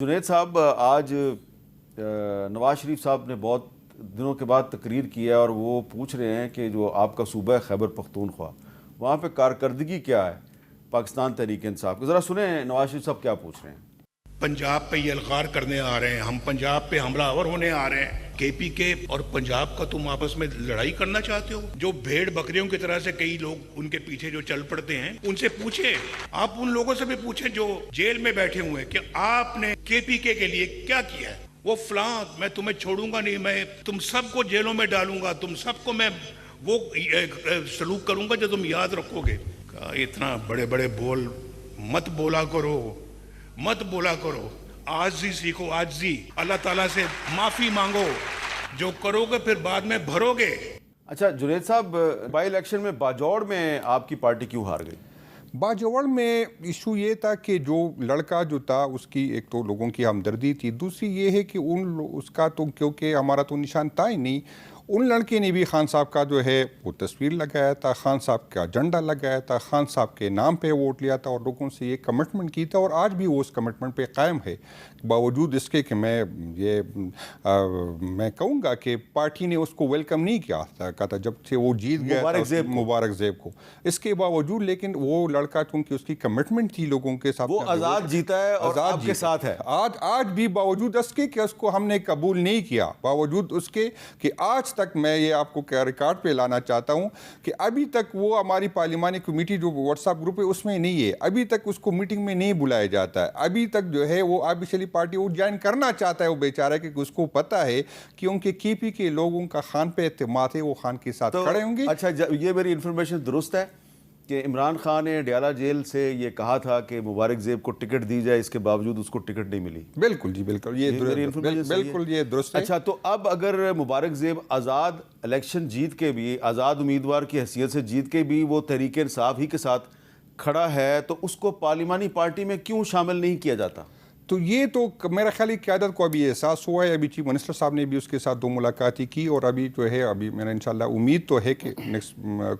जुनैद साहब, आज नवाज शरीफ साहब ने बहुत दिनों के बाद तकरीर किया है और वो पूछ रहे हैं कि जो आपका सूबा है खैबर पख्तूनख्वा, वहाँ पे कारकर्दगी क्या है पाकिस्तान तहरीक इंसाफ की। ज़रा सुने नवाज शरीफ साहब क्या पूछ रहे हैं। पंजाब पे यलगार करने आ रहे हैं, हम पंजाब पे हमलावर होने आ रहे हैं। केपीके और पंजाब का तुम आपस में लड़ाई करना चाहते हो? जो भेड़ बकरियों की तरह से कई लोग उनके पीछे जो चल पड़ते हैं, उनसे पूछे। आप उन लोगों से भी पूछे जो जेल में बैठे हुए हैं कि आपने केपीके के लिए क्या किया है। वो फलां, मैं तुम्हें छोड़ूंगा नहीं, मैं तुम सबको जेलों में डालूंगा, तुम सबको मैं वो सलूक करूंगा जो तुम याद रखोगे। इतना बड़े बड़े बोल मत बोला करो, मत बोला करो। आजी सीखो, आजी। अल्लाह ताला से माफी मांगो, जो करोगे फिर बाद में भरोगे। अच्छा जुनैद साहब, बाई इलेक्शन में बाजौड़ में आपकी पार्टी क्यों हार गई? बाजौड़ में इशू ये था कि जो लड़का जो था उसकी एक तो लोगों की हमदर्दी थी, दूसरी ये है कि उसका तो क्योंकि हमारा तो निशान था ही नहीं, उन लड़के ने भी खान साहब का जो है वो तस्वीर लगाया था, खान साहब का झंडा लगाया था, खान साहब के नाम पे वोट लिया था और लोगों से ये कमिटमेंट की था और आज भी वो उस कमिटमेंट पे कायम है। बावजूद इसके कि मैं कहूँगा कि पार्टी ने उसको वेलकम नहीं किया था, कहा था जब से वो जीत गया मुबारक ज़ेब को। इसके बावजूद लेकिन वो लड़का चूँकि उसकी कमिटमेंट थी लोगों के साथ, वो आज़ाद जीता है और आपके साथ है। आज भी बावजूद उसके कि उसको हमने कबूल नहीं किया, बावजूद उसके कि आज तक मैं ये आपको रिकॉर्ड पे लाना चाहता हूँ कि अभी तक वो हमारी पार्लिमानी कमेटी जो व्हाट्सएप ग्रुप है उसमें नहीं है, अभी तक उसको मीटिंग में नहीं बुलाया जाता है। अभी तक जो है वो ऑफिशियली पार्टी वो ज्वाइन करना चाहता है वो बेचारा, कि उसको पता है कि उनके केपी के लोगों का खान पे एतमाद है, वो खान के साथ खड़े होंगे। अच्छा, ये मेरी इंफॉर्मेशन दुरुस्त है कि इमरान खान ने डयाला जेल से ये कहा था कि मुबारक ज़ेब को टिकट दी जाए, इसके बावजूद उसको टिकट नहीं मिली? बिल्कुल जी, बिल्कुल ये बिल्कुल ये दुरुस्त है। अच्छा, तो अब अगर मुबारक ज़ेब आज़ाद इलेक्शन जीत के भी, आज़ाद उम्मीदवार की हैसियत से जीत के भी वो तहरीक इंसाफ ही के साथ खड़ा है, तो उसको पार्लिमानी पार्टी में क्यों शामिल नहीं किया जाता? तो ये तो मेरा ख्याल है क़यादत को अभी एहसास हुआ है। अभी चीफ मिनिस्टर साहब ने भी उसके साथ 2 मुलाकातें की और अभी जो है अभी मेरा इंशाल्लाह उम्मीद तो है कि नेक्स्ट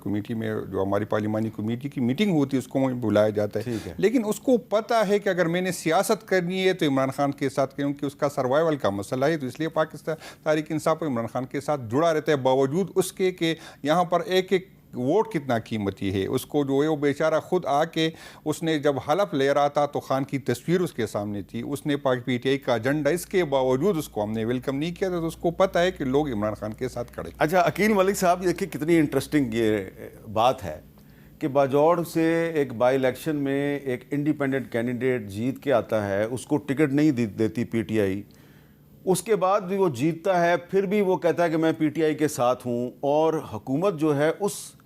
कमेटी में जो हमारी पार्लिमानी कमेटी की मीटिंग होती है उसको बुलाया जाता है। लेकिन उसको पता है कि अगर मैंने सियासत करनी है तो इमरान खान के साथ, क्योंकि उसका सर्वाइवल का मसला है, तो इसलिए पाकिस्तान तहरीक इंसाफ इमरान खान के साथ जुड़ा रहता है, बावजूद उसके कि यहाँ पर एक एक वोट कितना कीमती है। उसको जो है वो बेचारा खुद आके उसने जब हलफ ले रहा था तो खान की तस्वीर उसके सामने थी, उसने पीटीआई का एजेंडा, इसके बावजूद उसको हमने वेलकम नहीं किया था, तो उसको पता है कि लोग इमरान खान के साथ खड़े। अच्छा अकील मलिक साहब, देखिए कितनी इंटरेस्टिंग ये बात है कि बाजौड़ से एक बाई इलेक्शन में एक इंडिपेंडेंट कैंडिडेट जीत के आता है, उसको टिकट नहीं देती पीटीआई, उसके बाद भी वो जीतता है, फिर भी वो कहता है कि मैं पीटीआई के साथ हूँ, और हुकूमत जो है उस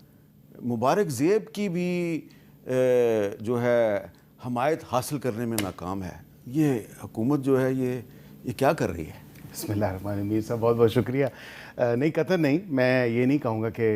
मुबारक ज़ेब की भी जो है हमायत हासिल करने में नाकाम है। ये हुकूमत जो है ये क्या कर रही है? बिस्मिल्लाहिर्रहमानिर्रहीम साहब, बहुत बहुत शुक्रिया। नहीं, कतई नहीं, मैं ये नहीं कहूँगा कि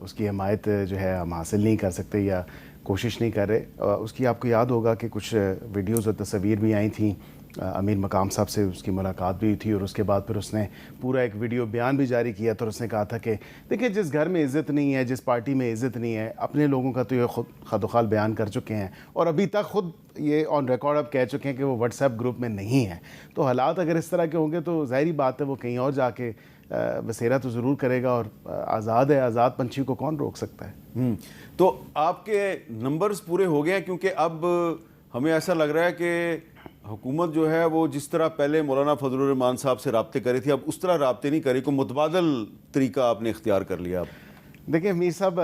उसकी हमायत जो है हम हासिल नहीं कर सकते या कोशिश नहीं कर रहे। उसकी आपको याद होगा कि कुछ वीडियोज़ और तस्वीर भी आई थी, अमीर मकाम साहब से उसकी मुलाकात भी हुई थी और उसके बाद फिर उसने पूरा एक वीडियो बयान भी जारी किया। तो उसने कहा था कि देखिए, जिस घर में इज़्ज़त नहीं है, जिस पार्टी में इज़्ज़त नहीं है, अपने लोगों का तो ये खुद खदोखाल बयान कर चुके हैं और अभी तक खुद ये ऑन रिकॉर्ड अब कह चुके हैं कि वो व्हाट्सएप ग्रुप में नहीं है। तो हालात अगर इस तरह के होंगे तो ज़ाहिरी बात है वो कहीं और जाके बसेरा तो ज़रूर करेगा, और आज़ाद है, आज़ाद पंछी को कौन रोक सकता है। तो आपके नंबर्स पूरे हो गए हैं, क्योंकि अब हमें ऐसा लग रहा है कि हुकूमत जो है वो जिस तरह पहले मौलाना फजलुर रहमान साहब से राब्ते करी थी, अब उस तरह राब्ते नहीं करी, को मुतबादल तरीका आपने इख्तियार कर लिया। अब देखिए मीर साहब,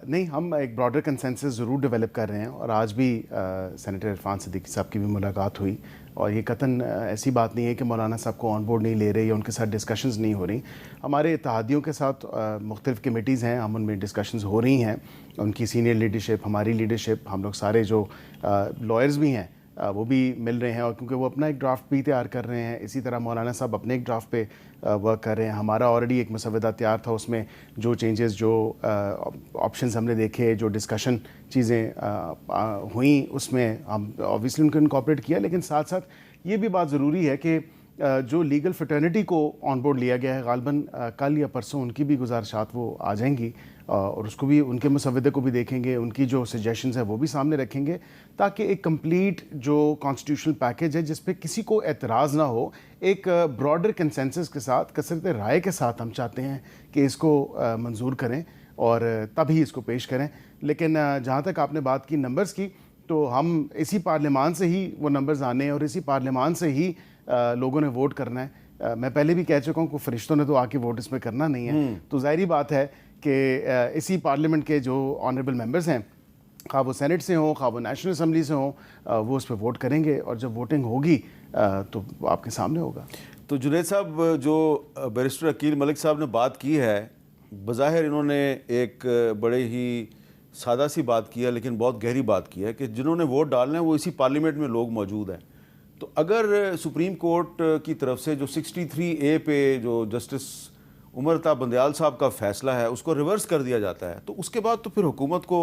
नहीं, हम एक ब्रॉडर कंसेंसस ज़रूर डेवलप कर रहे हैं और आज भी सेनेटर इरफान सिद्दीकी साहब की भी मुलाकात हुई, और ये कतन ऐसी बात नहीं है कि मौलाना साहब को ऑन बोर्ड नहीं ले रहे या उनके साथ डिस्कशंस नहीं हो रही। हमारे इत्तेहादियों के साथ मुख्तलिफ़ कमेटीज़ हैं, हम उनमें डिस्कशंस हो रही हैं, उनकी सीनियर लीडरशिप, हमारी लीडरशिप, हम लोग सारे जो लॉयर्स भी हैं वो भी मिल रहे हैं, और क्योंकि वो अपना एक ड्राफ्ट भी तैयार कर रहे हैं, इसी तरह मौलाना साहब अपने एक ड्राफ्ट पे वर्क कर रहे हैं। हमारा ऑलरेडी एक मसवदा तैयार था, उसमें जो चेंजेस, जो ऑप्शंस हमने देखे, जो डिस्कशन चीज़ें हुई, उसमें हम ऑब्वियसली उनको इनकॉर्पोरेट किया। लेकिन साथ साथ ये भी बात ज़रूरी है कि जो लीगल फ्रेटर्निटी को ऑन बोर्ड लिया गया है, गालबन कल या परसों उनकी भी गुजारिशात वो आ जाएंगी और उसको भी, उनके मुसव्वदे को भी देखेंगे, उनकी जो सजेशंस है वो भी सामने रखेंगे, ताकि एक कंप्लीट जो कॉन्स्टिट्यूशनल पैकेज है जिस पे किसी को एतराज़ ना हो, एक ब्रॉडर कंसेंसस के साथ, कसरत राय के साथ हम चाहते हैं कि इसको मंजूर करें और तभी इसको पेश करें। लेकिन जहाँ तक आपने बात की नंबर्स की, तो हम इसी पार्लियामान से ही वो नंबर्स आने हैं और इसी पार्लियामान से ही लोगों ने वोट करना है। मैं पहले भी कह चुका हूँ कि फरिश्तों ने तो आके वोट इसमें करना नहीं है, तो ज़ाहिरी बात है कि इसी पार्लियामेंट के जो ऑनरेबल मेंबर्स हैं, खा वो सेनेट से हों, खा वो नेशनल असम्बली से हों, वो उस पर वोट करेंगे और जब वोटिंग होगी तो आपके सामने होगा। तो जुनैद साहब, जो बैरिस्टर अकील मलिक साहब ने बात की है, बज़ाहिर इन्होंने एक बड़े ही सादा सी बात की है, लेकिन बहुत गहरी बात की है कि जिन्होंने वोट डालना है वो इसी पार्लियामेंट में लोग मौजूद हैं। तो अगर सुप्रीम कोर्ट की तरफ से जो 63A पे जो जस्टिस उमर ता बंदयाल साहब का फैसला है उसको रिवर्स कर दिया जाता है, तो उसके बाद तो फिर हुकूमत को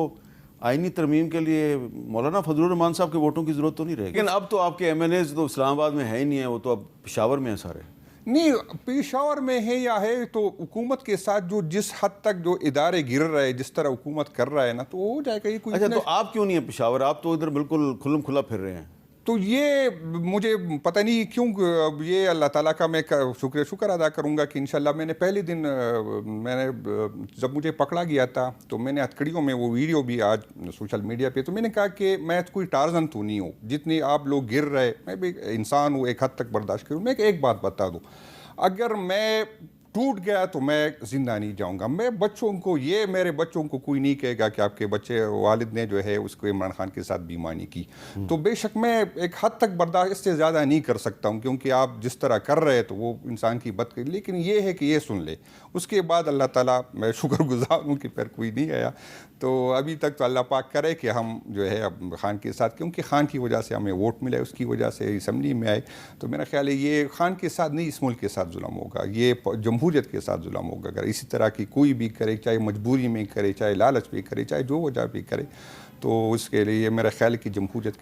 आईनी तरमीम के लिए मौलाना फजलुर रहमान साहब के वोटों की ज़रूरत तो नहीं रहेगी। लेकिन अब तो आपके MNAs तो इस्लामाबाद में है ही नहीं है, वो तो अब पेशावर में हैं सारे। नहीं, पेशावर में है या है तो हुकूमत के साथ जो जिस हद तक जो इदारे गिर रहे हैं, जिस तरह हुकूमत कर रहा है ना, तो हो जाएगा ये कुछ। अच्छा, तो आप क्यों नहीं है पेशावर? आप तो इधर बिल्कुल खुल्लम खुला फिर रहे हैं। तो ये मुझे पता नहीं क्यों, ये अल्लाह ताला का मैं शुक्र अदा करूँगा कि इंशाल्लाह मैंने पहले दिन जब मुझे पकड़ा गया था तो मैंने हथकड़ियों में वो वीडियो भी आज सोशल मीडिया पे, तो मैंने कहा कि मैं कोई टार्जन तो नहीं हूँ, जितने आप लोग गिर रहे मैं भी इंसान हूँ, एक हद तक बर्दाश्त करूँ। मैं एक बात बता दूँ, अगर मैं टूट गया तो मैं ज़िंदा नहीं जाऊंगा। मैं बच्चों को, ये मेरे बच्चों को कोई नहीं कहेगा कि आपके बच्चे वालिद ने जो है उसको इमरान खान के साथ बेईमानी की, तो बेशक मैं एक हद तक बर्दाश्त इससे ज़्यादा नहीं कर सकता हूँ, क्योंकि आप जिस तरह कर रहे हैं तो वो इंसान की बद करी। लेकिन ये है कि ये सुन ले, उसके बाद अल्लाह ताला, मैं शुक्रगुजार हूँ कि फिर कोई नहीं आया। तो अभी तक तो अल्लाह पाक करे कि हम जो है अब खान के साथ, क्योंकि खान की वजह से हमें वोट मिला, उसकी वजह से असम्बली में आए, तो मेरा ख्याल है ये खान के साथ नहीं, इस मुल्क के साथ जुल्म होगा, ये जमहूरियत के साथ जुल्म होगा। अगर इसी तरह की कोई भी करे, चाहे मजबूरी में करे, चाहे लालच भी करे, चाहे जो वजह भी करे, तो उसके लिए मेरा ख्याल है कि जमहूरियत